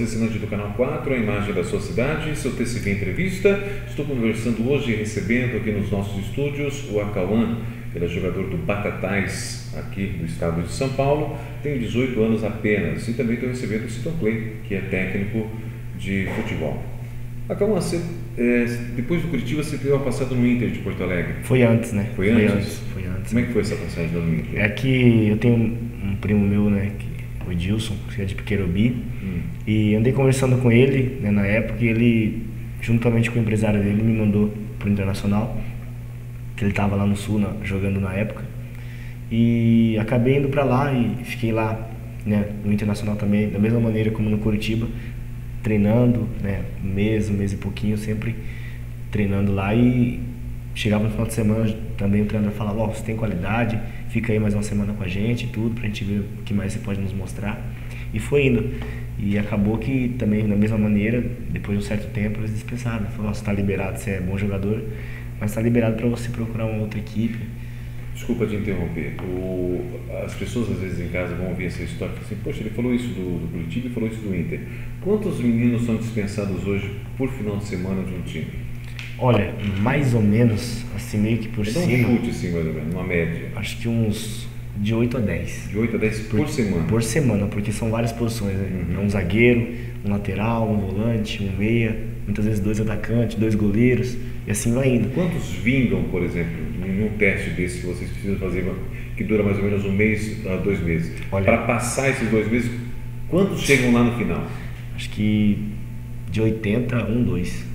você, assinante do Canal 4, a imagem da sua cidade, seu TCV Entrevista. Estou conversando hoje e recebendo aqui nos nossos estúdios o Acauã. Ele é jogador do Batatais, aqui do estado de São Paulo, tem 18 anos apenas. E também estou recebendo o Sidon Clay, que é técnico de futebol. Acauã, depois do Curitiba, você teve uma passada no Inter de Porto Alegre. Foi antes, né? Foi antes? Foi antes. Como é que foi essa passagem no Inter? É que eu tenho um primo meu, né, o Edilson, que é de Piqueirobi, e andei conversando com ele, né, na época, e ele, juntamente com o empresário dele, me mandou pro Internacional, que ele estava lá no Sul jogando na época, e acabei indo para lá e fiquei lá, né, no Internacional também, da mesma maneira como no Curitiba, treinando, né, um mês e pouquinho, sempre treinando lá, e chegava no final de semana também o treinador falava, ó, você tem qualidade, fica aí mais uma semana com a gente e tudo, pra gente ver o que mais você pode nos mostrar. E foi indo. E acabou que também, da mesma maneira, depois de um certo tempo, eles dispensaram. Falaram, você tá liberado, você é bom jogador, mas tá liberado para você procurar uma outra equipe. Desculpa te interromper. As pessoas às vezes em casa vão ouvir essa história e falam assim, poxa, ele falou isso do Curitiba e falou isso do Inter. Quantos meninos são dispensados hoje por final de semana de um time? Olha, mais ou menos, assim, meio que por cima. Dá um chute, assim, mais ou menos, uma média. Acho que uns de 8 a 10. De 8 a 10 por semana? Por semana, porque são várias posições, né? Um zagueiro, um lateral, um volante, um meia, muitas vezes 2 atacantes, 2 goleiros, e assim vai indo. Quantos vingam, por exemplo, em um teste desse que vocês precisam fazer, que dura mais ou menos 1 mês a 2 meses? Para passar esses 2 meses, quantos chegam lá no final? Acho que de 80 a 2.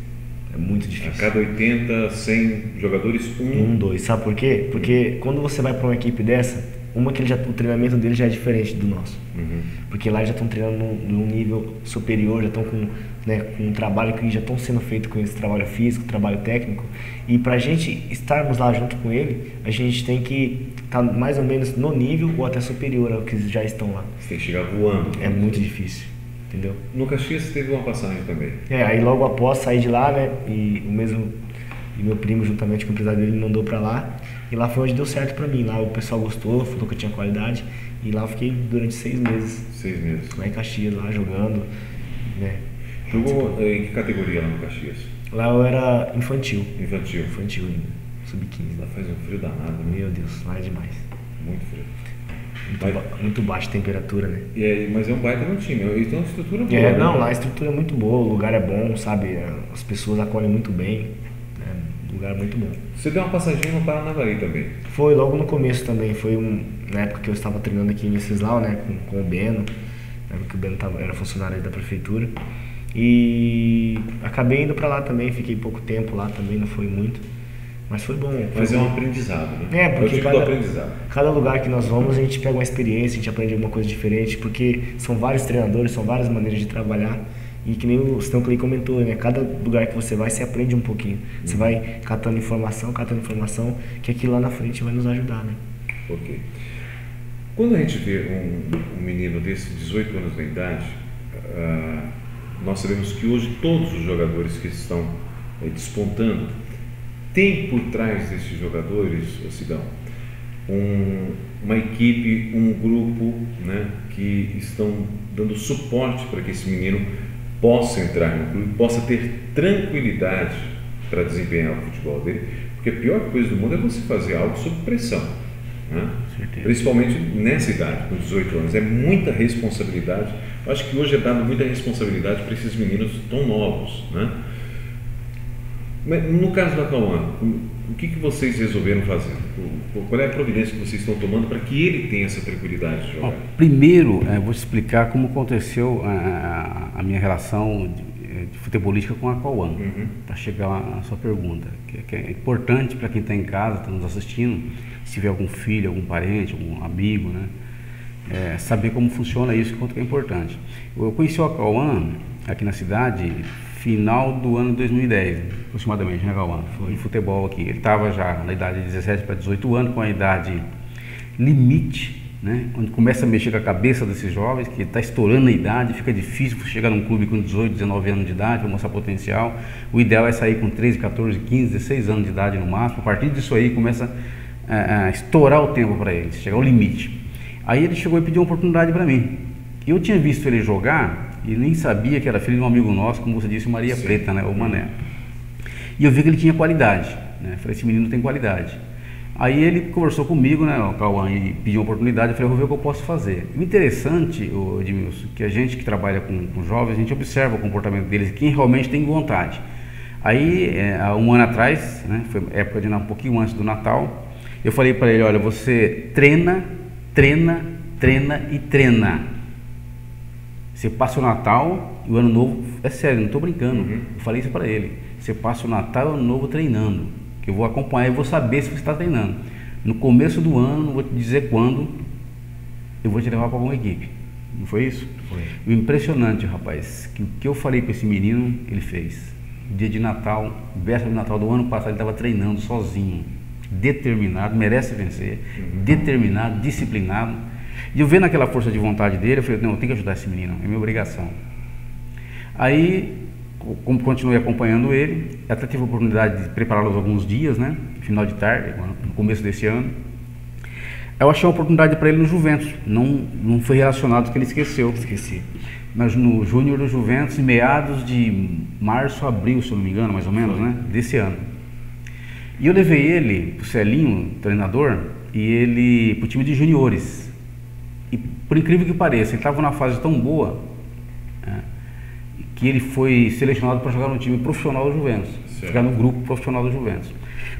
É muito difícil. A cada 80, 100 jogadores, 2. Sabe por quê? Porque quando você vai para uma equipe dessa, o treinamento dele já é diferente do nosso. Porque lá já estão treinando num nível superior, já estão com um trabalho que já estão sendo feito com esse trabalho físico, trabalho técnico. E para a gente estarmos lá junto com ele, a gente tem que estar mais ou menos no nível ou até superior ao que já estão lá. Você tem que chegar voando. É muito difícil. Entendeu? No Caxias você teve uma passagem também. Aí logo após sair de lá, né, e meu primo juntamente com o empresário dele me mandou pra lá, e lá foi onde deu certo pra mim. Lá o pessoal gostou, falou que eu tinha qualidade, e lá eu fiquei durante 6 meses. 6 meses. Lá em Caxias, lá jogando, né. Jogou em que categoria lá no Caxias? Lá eu era infantil. Infantil ainda, sub-15. Lá faz um frio danado, né? Meu Deus, lá é demais. Muito frio. Muito baixa a temperatura, né? Mas é um baita no time, e tem uma estrutura boa. Não, lá a estrutura é muito boa, o lugar é bom, sabe? As pessoas acolhem muito bem, né? O lugar é muito bom. Você deu uma passadinha no Paranavaí também? Foi logo no começo também, foi na época que eu estava treinando aqui em Venceslau, né? Com o Beno, na época que o Beno era funcionário da prefeitura. E acabei indo pra lá também, fiquei pouco tempo lá também, não foi muito. Mas foi bom. Mas é um aprendizado, né? Porque cada lugar que nós vamos a gente pega uma experiência, a gente aprende alguma coisa diferente, porque são vários treinadores, são várias maneiras de trabalhar, e que nem o Sidon Clay comentou, né? Cada lugar que você vai, você aprende um pouquinho. Você vai catando informação, que aquilo lá na frente vai nos ajudar, né? Ok. Quando a gente vê um menino desse, 18 anos de idade, nós sabemos que hoje todos os jogadores que estão despontando, tem por trás desses jogadores, Sidão, uma equipe, um grupo, né, que estão dando suporte para que esse menino possa entrar no clube, possa ter tranquilidade para desempenhar o futebol dele, porque a pior coisa do mundo é você fazer algo sob pressão, né? Principalmente nessa idade, com 18 anos, é muita responsabilidade. Eu acho que hoje é dado muita responsabilidade para esses meninos tão novos, né? No caso do Acauã, o que vocês resolveram fazer? Qual é a providência que vocês estão tomando para que ele tenha essa tranquilidade de jogar? Primeiro, vou te explicar como aconteceu a minha relação de futebolística com o Acauã, para chegar à sua pergunta, que é importante para quem está em casa, está nos assistindo, se tiver algum filho, algum parente, algum amigo, né, saber como funciona isso, quanto que é importante. Eu conheci o Acauã aqui na cidade final do ano 2010, aproximadamente, né, Acauã? Foi em futebol aqui. Ele estava já na idade de 17 para 18 anos, com a idade limite, né? Onde começa a mexer com a cabeça desses jovens, que está estourando a idade, fica difícil chegar num clube com 18, 19 anos de idade para mostrar potencial. O ideal é sair com 13, 14, 15, 16 anos de idade no máximo. A partir disso aí começa a estourar o tempo para ele, chegar ao limite. Aí ele chegou e pediu uma oportunidade para mim. Eu tinha visto ele jogar e nem sabia que era filho de um amigo nosso, como você disse, Maria Sim. Preta, né, o Mané. E eu vi que ele tinha qualidade, né? Falei, esse menino tem qualidade. Aí ele conversou comigo, né, o Cauã, e pediu uma oportunidade. Eu falei, vou ver o que eu posso fazer. O interessante, Edmilson, que a gente que trabalha com jovens, a gente observa o comportamento deles, quem realmente tem vontade. Aí, há um ano atrás, né, foi época de um pouquinho antes do Natal, eu falei para ele, olha, você treina, treina, treina e treina. Você passa o Natal e o Ano Novo, é sério, não estou brincando, eu falei isso para ele. Você passa o Natal e o Ano Novo treinando, que eu vou acompanhar e vou saber se você está treinando. No começo do ano, não vou te dizer quando, eu vou te levar para alguma equipe. Não foi isso? Foi. O impressionante, rapaz, que o que eu falei com esse menino, ele fez. Dia de Natal, véspera de Natal do ano passado, ele estava treinando sozinho, determinado, merece vencer, determinado, disciplinado. E eu vendo aquela força de vontade dele, eu falei, não, eu tenho que ajudar esse menino, é minha obrigação. Aí, como continuei acompanhando ele, até tive a oportunidade de prepará-los alguns dias, né, final de tarde, no começo desse ano. Eu achei uma oportunidade para ele no Juventus, não foi relacionado que ele esqueceu. Esqueci. Mas no Júnior do Juventus, em meados de março, abril, se eu não me engano, mais ou menos, né, desse ano. E eu levei ele pro Celinho, treinador, e ele pro time de juniores. E por incrível que pareça, ele estava numa fase tão boa, né, que ele foi selecionado para jogar no time profissional do Juventus, jogar no grupo profissional do Juventus.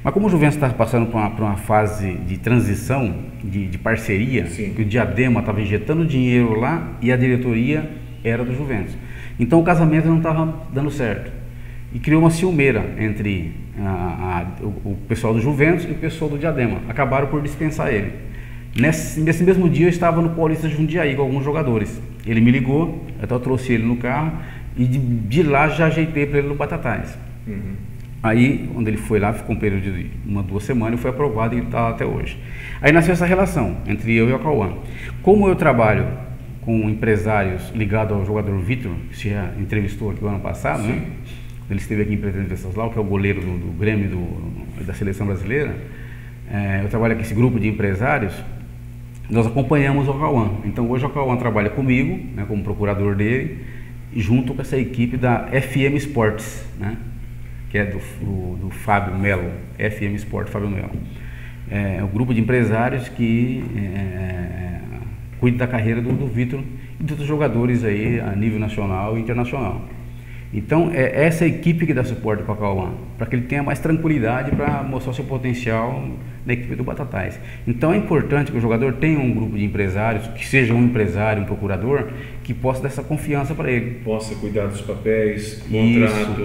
Mas como o Juventus está passando por uma fase de transição, de parceria, Sim. que o Diadema estava injetando dinheiro lá e a diretoria era do Juventus. Então o casamento não estava dando certo. E criou uma ciumeira entre o pessoal do Juventus e o pessoal do Diadema. Acabaram por dispensar ele. Nesse mesmo dia eu estava no Paulista Jundiaí com alguns jogadores. Ele me ligou, até eu trouxe ele no carro e de lá já ajeitei para ele no Batatais. Aí, quando ele foi lá, ficou um período de 1, 2 semanas e foi aprovado e está até hoje. Aí nasceu essa relação entre eu e o Cauã. Como eu trabalho com empresários ligados ao jogador Vitor, que você já entrevistou aqui o ano passado, né? Ele esteve aqui em Presidente Venceslau, que é o goleiro do Grêmio da seleção brasileira. Eu trabalho com esse grupo de empresários, nós acompanhamos o Cauã. Então hoje o Cauã trabalha comigo, né, como procurador dele, e junto com essa equipe da FM Sports, né, que é do Fábio Melo, FM Sport Fábio Melo. É um grupo de empresários que cuida da carreira do Vitor e de outros jogadores aí a nível nacional e internacional. Então é essa equipe que dá suporte para o Cauã, para que ele tenha mais tranquilidade para mostrar o seu potencial na equipe do Batatais. Então é importante que o jogador tenha um grupo de empresários, que seja um empresário, um procurador, que possa dar essa confiança para ele. Possa cuidar dos papéis,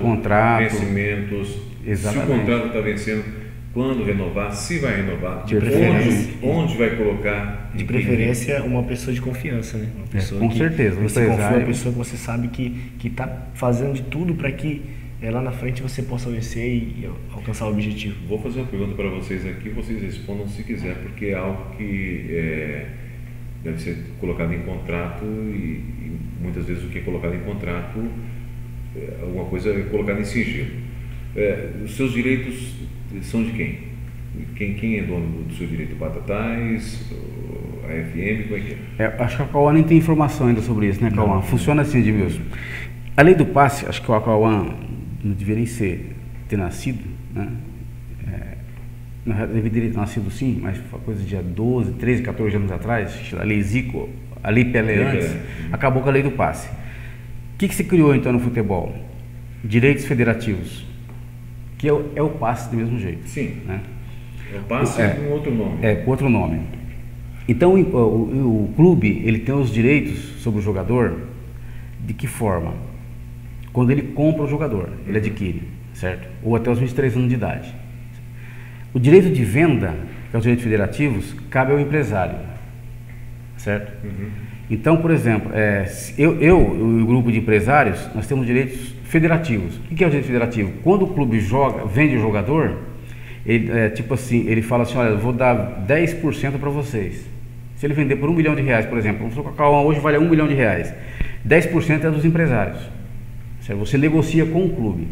contrato, vencimentos. Exatamente. Se o contrato está vencendo, quando renovar, se vai renovar, De preferência. onde vai colocar. De preferência, uma pessoa de confiança, né? Uma pessoa com certeza, um você confia, empresário. uma pessoa que você sabe que está fazendo de tudo para que lá na frente você possa vencer e alcançar o objetivo. Vou fazer uma pergunta para vocês aqui, vocês respondam se quiser, porque é algo que deve ser colocado em contrato e muitas vezes o que é colocado em contrato, alguma coisa é colocada em sigilo. Os seus direitos são de quem? Quem é dono do seu direito? Batatais, a FM, como é que é? Acho que a Cauã nem tem informação ainda sobre isso, né, Cauã? Funciona assim, Edmilson. A lei do passe, acho que o Cauã não deveria nem ter nascido, né? Deveria ter nascido sim, mas foi coisa de 12, 13, 14 anos atrás, a lei Zico, a lei Pelé antes, acabou com a lei do passe. O que se criou então no futebol? Direitos federativos, que é o passe do mesmo jeito. Sim, né? É o passe com outro nome. Com outro nome. Então o clube, ele tem os direitos sobre o jogador, de que forma? Quando ele compra o jogador, ele adquire, certo? Ou até os 23 anos de idade. O direito de venda, que é os direitos federativos, cabe ao empresário, certo? Então, por exemplo, eu e o grupo de empresários, nós temos direitos federativos. O que é o direito federativo? Quando o clube vende o jogador, ele, tipo assim, ele fala assim, olha, eu vou dar 10% para vocês. Se ele vender por R$1 milhão, por exemplo, o Cauã hoje vale R$1 milhão, 10% é dos empresários. Certo? Você negocia com o clube.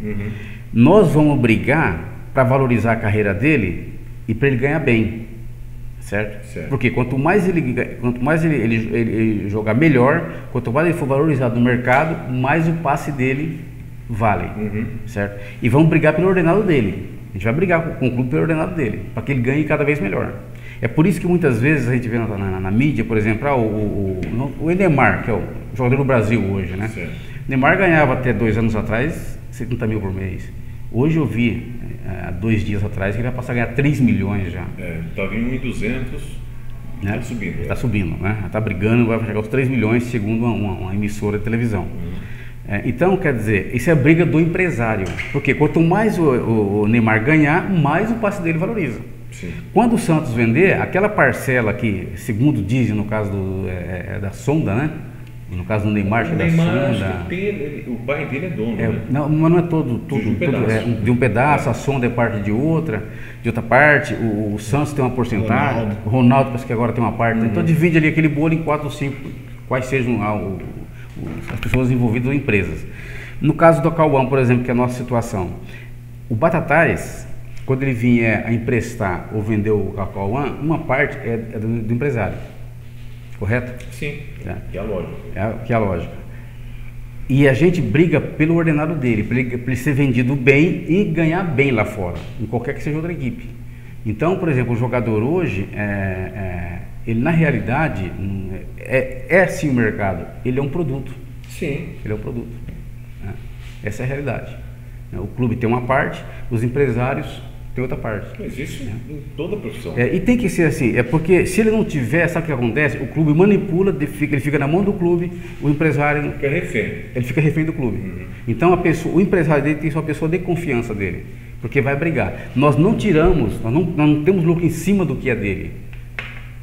Nós vamos brigar para valorizar a carreira dele e para ele ganhar bem, certo? Porque quanto mais ele jogar melhor, quanto mais ele for valorizado no mercado, mais o passe dele vale, certo? E vamos brigar pelo ordenado dele. A gente vai brigar com o clube pelo ordenado dele, para que ele ganhe cada vez melhor. É por isso que muitas vezes a gente vê na mídia, por exemplo, o Neymar, que é o jogador do Brasil hoje, né? Certo. Neymar ganhava até 2 anos atrás 70 mil por mês. Hoje eu vi, há 2 dias atrás, que ele vai passar a ganhar 3 milhões já. Estava em 1.200, né? está subindo. Está subindo, né? Está brigando, vai chegar aos 3 milhões, segundo uma emissora de televisão. Então, quer dizer, isso é a briga do empresário. Porque quanto mais o Neymar ganhar, mais o passe dele valoriza. Sim. Quando o Santos vender, aquela parcela que, segundo dizem no caso da Sonda, né? No caso do Neymar, o da Neymar, Sonda. O pai dele é dono, né? Não, mas não é todo de um pedaço, a Sonda é parte de outra parte, o Santos tem uma porcentagem, o Ronaldo parece que agora tem uma parte, então divide ali aquele bolo em 4 ou 5, quais sejam as pessoas envolvidas ou empresas. No caso do Cauã, por exemplo, que é a nossa situação, o Batatais, quando ele vier a emprestar ou vender o Cauã, uma parte é do empresário, correto? Sim, que é a lógica. Que é a lógica. E a gente briga pelo ordenado dele, para ele ser vendido bem e ganhar bem lá fora, em qualquer que seja outra equipe. Então, por exemplo, o jogador hoje, ele na realidade, sim o mercado, ele é um produto. Sim. Ele é um produto. Né? Essa é a realidade. O clube tem uma parte, os empresários têm outra parte. Mas isso em toda a profissão. E tem que ser assim, porque se ele não tiver, sabe o que acontece? O clube manipula, ele fica na mão do clube, o empresário... Fica refém. Ele fica refém do clube. Então o empresário dele tem sua pessoa de confiança dele, porque vai brigar. Nós não tiramos, nós não temos lucro em cima do que é dele,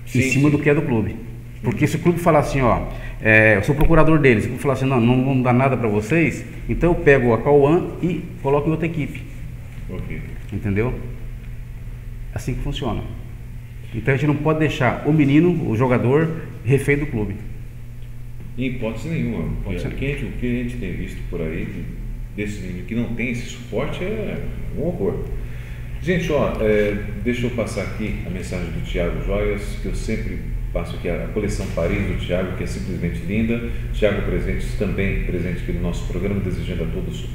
em cima do que é do clube. Porque se o clube falar assim, eu sou procurador deles, se o clube falar assim, não vamos dar nada para vocês, então eu pego a Cauã e coloco em outra equipe. Ok. Entendeu? Assim que funciona. Então a gente não pode deixar o menino, o jogador, refém do clube. Em hipótese nenhuma. O que a gente tem visto por aí, desse menino que não tem esse suporte, é um horror. Gente, deixa eu passar aqui a mensagem do Thiago Joias, que eu sempre passo aqui, a coleção Paris do Thiago, que é simplesmente linda. Thiago Presentes também presente aqui no nosso programa, desejando a todos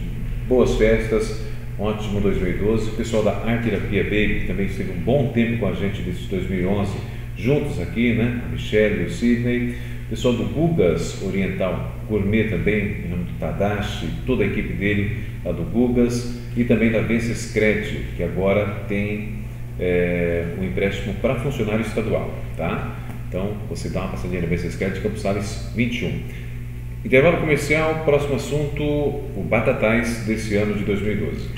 boas festas, um ótimo 2012. O pessoal da Arte Terapia Baby, que também esteve um bom tempo com a gente desde 2011, juntos aqui, né? A Michelle e o Sidney. O pessoal do Gugas Oriental Gourmet também, em nome do Tadashi, toda a equipe dele, a do Gugas, e também da Vencescred, que agora tem um empréstimo para funcionário estadual, tá? Então, você dá uma passadinha na Vencescred, Campos Sales 21. Intervalo comercial, próximo assunto, o Batatais desse ano de 2012.